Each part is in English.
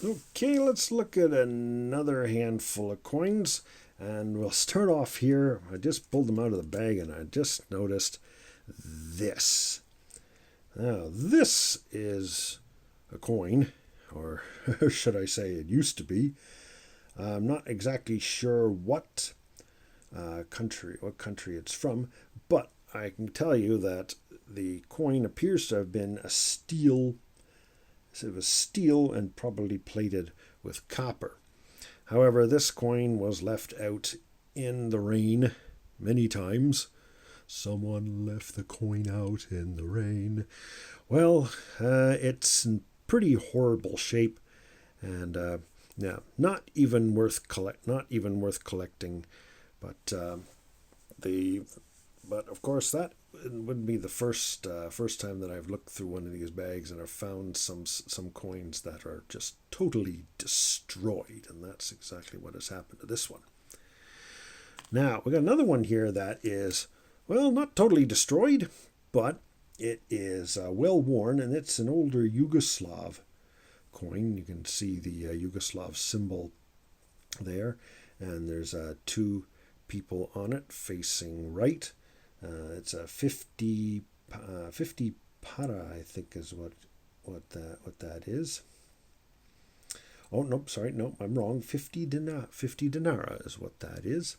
Okay, let's look at another handful of coins. And we'll start off here. I just pulled them out of the bag and I just noticed this. Now, this is a coin, or should I say it used to be. I'm not exactly sure what country it's from, but I can tell you that the coin appears to have been a steel. It was steel and probably plated with copper. However, this coin was left out in the rain many times. Someone left the coin out in the rain. Well, it's in pretty horrible shape, and not even worth collecting. But but of course that wouldn't be the first time that I've looked through one of these bags and I've found some coins that are just totally destroyed, and that's exactly what has happened to this one. Now we got another one here that is, well, not totally destroyed, but it is well worn, and it's an older Yugoslav coin. You can see the Yugoslav symbol there, and there's two people on it facing right. It's a 50 para, I think, is what that is. Oh no, sorry, no, I'm wrong. 50 dinara is what that is.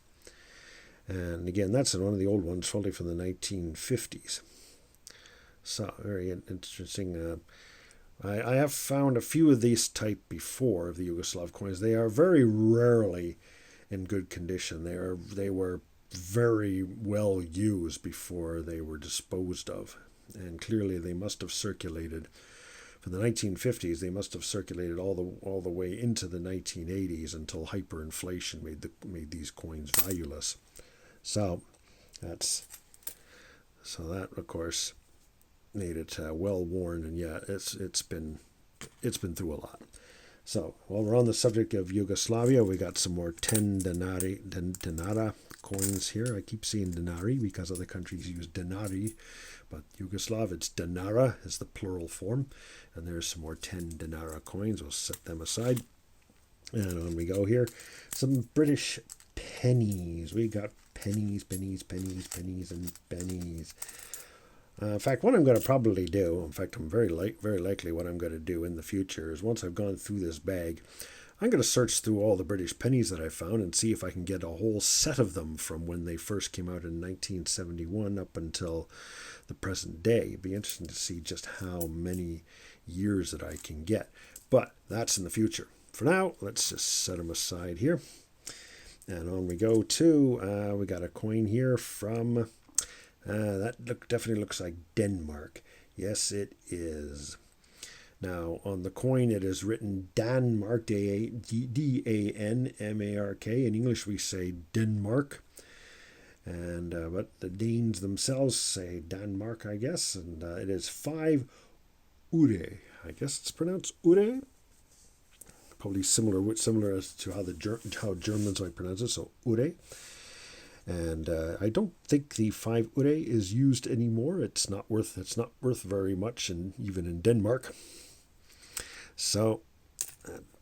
And again, that's one of the old ones, probably from the 1950s. So very interesting. I have found a few of these type before of the Yugoslav coins. They are very rarely in good condition. They were very well used before they were disposed of, and clearly they must have circulated from the 1950s. They must have circulated all the way into the 1980s until hyperinflation made these coins valueless. So that of course made it well worn, and yeah, it's been through a lot. So while we're on the subject of Yugoslavia, we got some more 10 dinara coins here. I keep saying dinari because other countries use dinari, but Yugoslav, it's dinara is the plural form. And there's some more 10 dinara coins. We'll set them aside. And on we go here. Some British pennies. We got pennies, and pennies. In fact, what I'm going to probably do, in fact, I'm very likely what I'm going to do in the future is, once I've gone through this bag, I'm going to search through all the British pennies that I found and see if I can get a whole set of them from when they first came out in 1971 up until the present day. It'd be interesting to see just how many years that I can get. But that's in the future. For now, let's just set them aside here. And on we go to, we got a coin here from... definitely looks like Denmark. Yes, it is. Now, on the coin, it is written Danmark, D-A-N-M-A-R-K. In English, we say Denmark. And but the Danes themselves say Danmark, I guess. And it is 5 ure. I guess it's pronounced ure. Probably similar as to how Germans might pronounce it. So ure. And I don't think the 5 ure is used anymore. It's not worth very much, even in Denmark. So,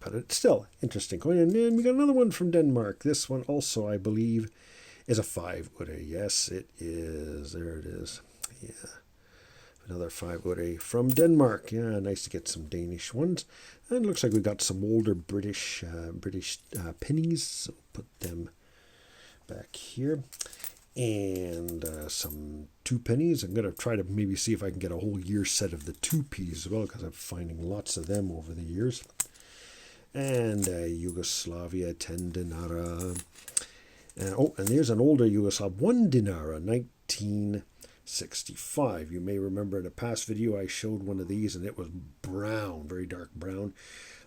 but it's still interesting coin. And then we got another one from Denmark. This one also, I believe, is a 5 ure. Yes, it is. There it is. Yeah, another 5 ure from Denmark. Yeah, nice to get some Danish ones. And it looks like we got some older British pennies. So put them back here, and some 2 pennies. I'm going to try to maybe see if I can get a whole year set of the 2Ps as well, because I'm finding lots of them over the years. And Yugoslavia 10 dinara. And there's an older Yugoslav 1 dinara, 1965. You may remember in a past video I showed one of these, and it was brown, very dark brown.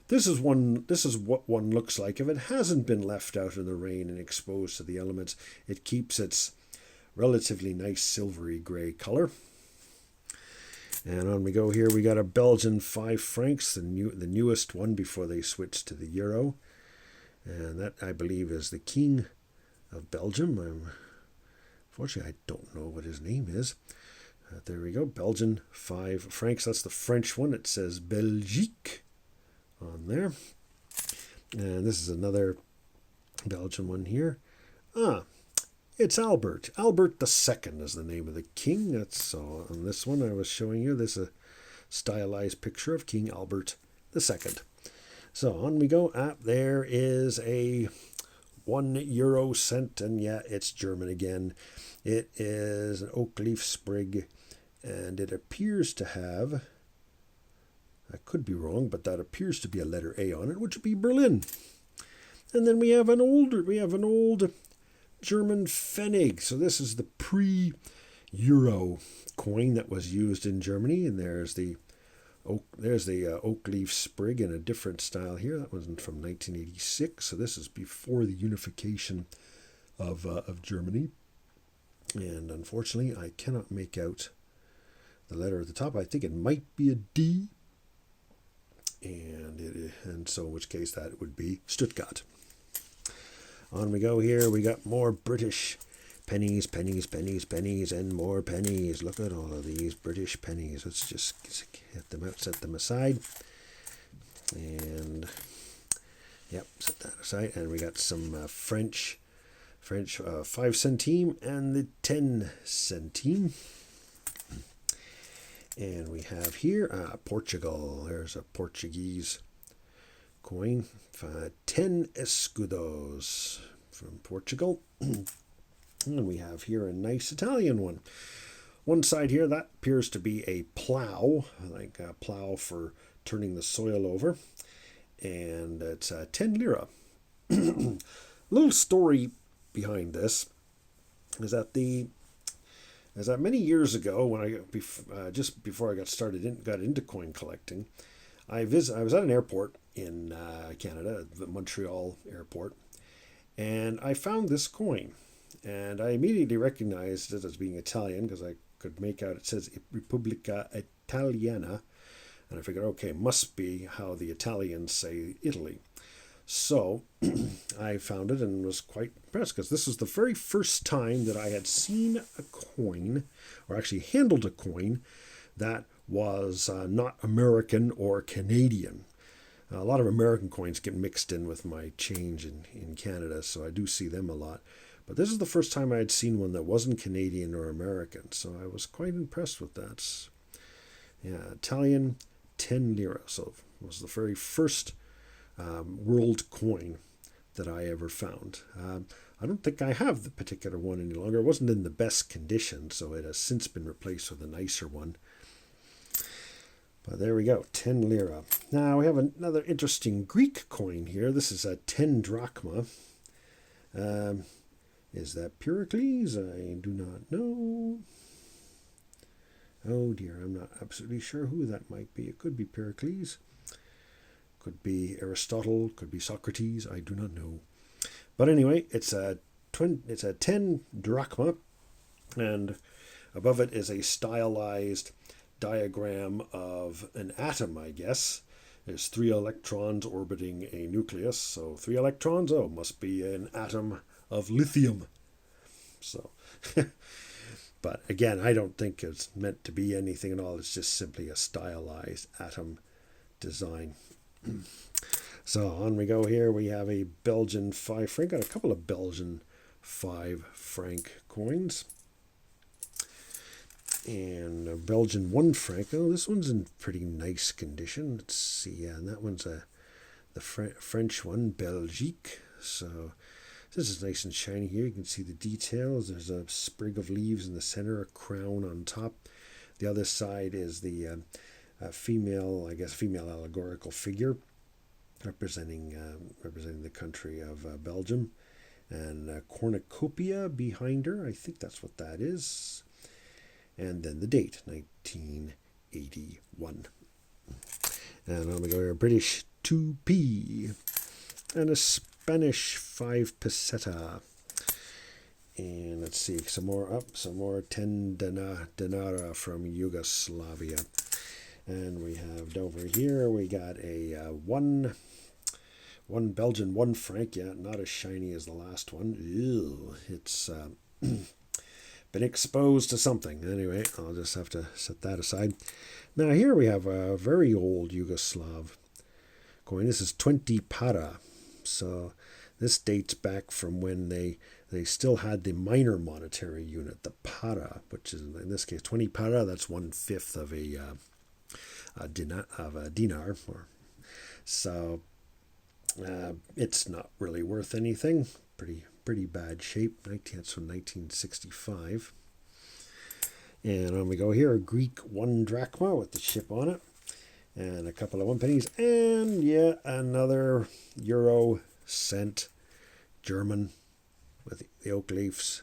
This is what one looks like if it hasn't been left out in the rain and exposed to the elements. It keeps its relatively nice silvery gray color. And on we go here. We got a Belgian 5 francs, the newest one before they switched to the euro. And that, I believe, is the king of Belgium. Unfortunately, I don't know what his name is. There we go. Belgian 5 francs. That's the French one. It says Belgique on there. And this is another Belgian one here. It's Albert. Albert II is the name of the king. That's so on this one I was showing you. This is a stylized picture of King Albert II. So on we go. There is a €1 cent, and yeah, it's German again. It is an oak leaf sprig, and it appears to have, I could be wrong, but that appears to be a letter A on it, which would be Berlin. And then we have an old German Pfennig. So this is the pre-Euro coin that was used in Germany, and there's the oak leaf sprig in a different style here. That wasn't from 1986, so this is before the unification of Germany. And unfortunately, I cannot make out the letter at the top. I think it might be a D, and so in which case that would be Stuttgart. On we go here. We got more British pennies, and more pennies. Look at all of these British pennies. Let's just get them out, set them aside. And, yep, set that aside. And we got some French 5 centime and the 10 centime. And we have here Portugal. There's a Portuguese coin. 10 escudos from Portugal. And we have here a nice Italian one. One side here, that appears to be a plow, like a plow for turning the soil over. And it's 10 lira. Little story behind this is that many years ago, when just before I got into coin collecting, I was at an airport in Canada, the Montreal airport, and I found this coin, and I immediately recognized it as being Italian because I could make out it says Repubblica Italiana, and I figured, okay, must be how the Italians say Italy. So I found it and was quite impressed because this was the very first time that I had seen a coin, or actually handled a coin, that was not American or Canadian. A lot of American coins get mixed in with my change in Canada, so I do see them a lot. But this is the first time I had seen one that wasn't Canadian or American, so I was quite impressed with that. Yeah, Italian 10 lira. So it was the very first world coin that I ever found. I don't think I have the particular one any longer. It wasn't in the best condition, so it has since been replaced with a nicer one. But there we go, 10 lira. Now we have another interesting Greek coin here. This is a 10 drachma. Is that Pericles? I do not know. Oh dear, I'm not absolutely sure who that might be. It could be Pericles. Could be Aristotle. Could be Socrates. I do not know. But anyway, it's a 10 drachma, and above it is a stylized diagram of an atom, I guess. There's 3 electrons orbiting a nucleus. So 3 electrons, must be an atom of lithium. So, but again, I don't think it's meant to be anything at all. It's just simply a stylized atom design. So on we go here. We have a Belgian 5 franc. Got a couple of Belgian 5 franc coins. And a Belgian 1 franc. Oh, this one's in pretty nice condition. Let's see. Yeah, and that one's the French one, Belgique. So this is nice and shiny here. You can see the details. There's a sprig of leaves in the center, a crown on top. The other side is the female allegorical figure representing the country of Belgium, and cornucopia behind her. I think that's what that is. And then the date, 1981. And on we go here, British 2p and a Spanish 5 peseta. And let's see, some more 10 denara from Yugoslavia. And we have over here, we got a one Belgian 1 franc. Yeah, not as shiny as the last one. Ew, it's been exposed to something. Anyway, I'll just have to set that aside. Now here we have a very old Yugoslav coin. This is 20 para. So this dates back from when they still had the minor monetary unit, the para, which is in this case 20 para. That's 1/5 of a dinar. So it's not really worth anything. Pretty bad shape. It's from 1965. And on we go here, a Greek 1 drachma with the ship on it. And a couple of 1 pennies. And yeah, another euro cent German with the oak leaves.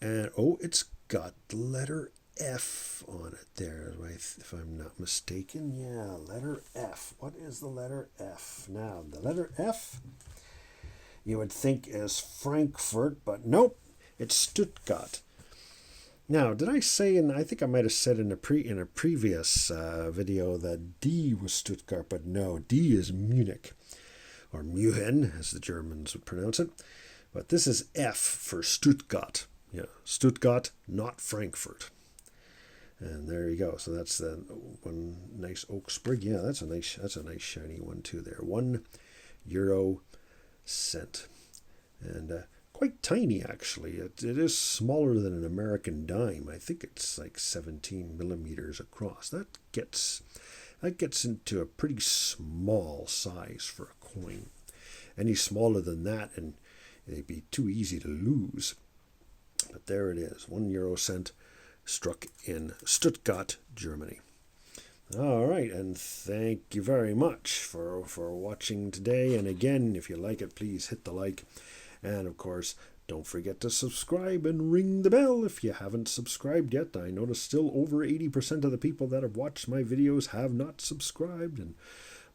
And oh, it's got the letter F on it there, if I'm not mistaken. Yeah, letter F. What is the letter F? Now, the letter F, you would think is Frankfurt, but nope, it's Stuttgart. Now, did I say, and I think I might have said in a previous video that D was Stuttgart, but no, D is Munich, or München, as the Germans would pronounce it. But this is F for Stuttgart. Yeah, Stuttgart, not Frankfurt. And there you go. So that's the one nice oak sprig. Yeah, that's a nice shiny one too there. 1 euro cent. And quite tiny, actually. It is smaller than an American dime. I think it's like 17 millimeters across. That gets into a pretty small size for a coin. Any smaller than that, and it'd be too easy to lose. But there it is, 1 euro cent, struck in Stuttgart, Germany. All right, and thank you very much for watching today. And again, if you like it, please hit the like. And of course, don't forget to subscribe and ring the bell if you haven't subscribed yet. I notice still over 80% of the people that have watched my videos have not subscribed. And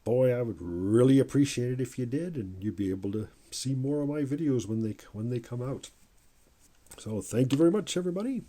boy, I would really appreciate it if you did, and you'd be able to see more of my videos when they come out. So thank you very much, everybody.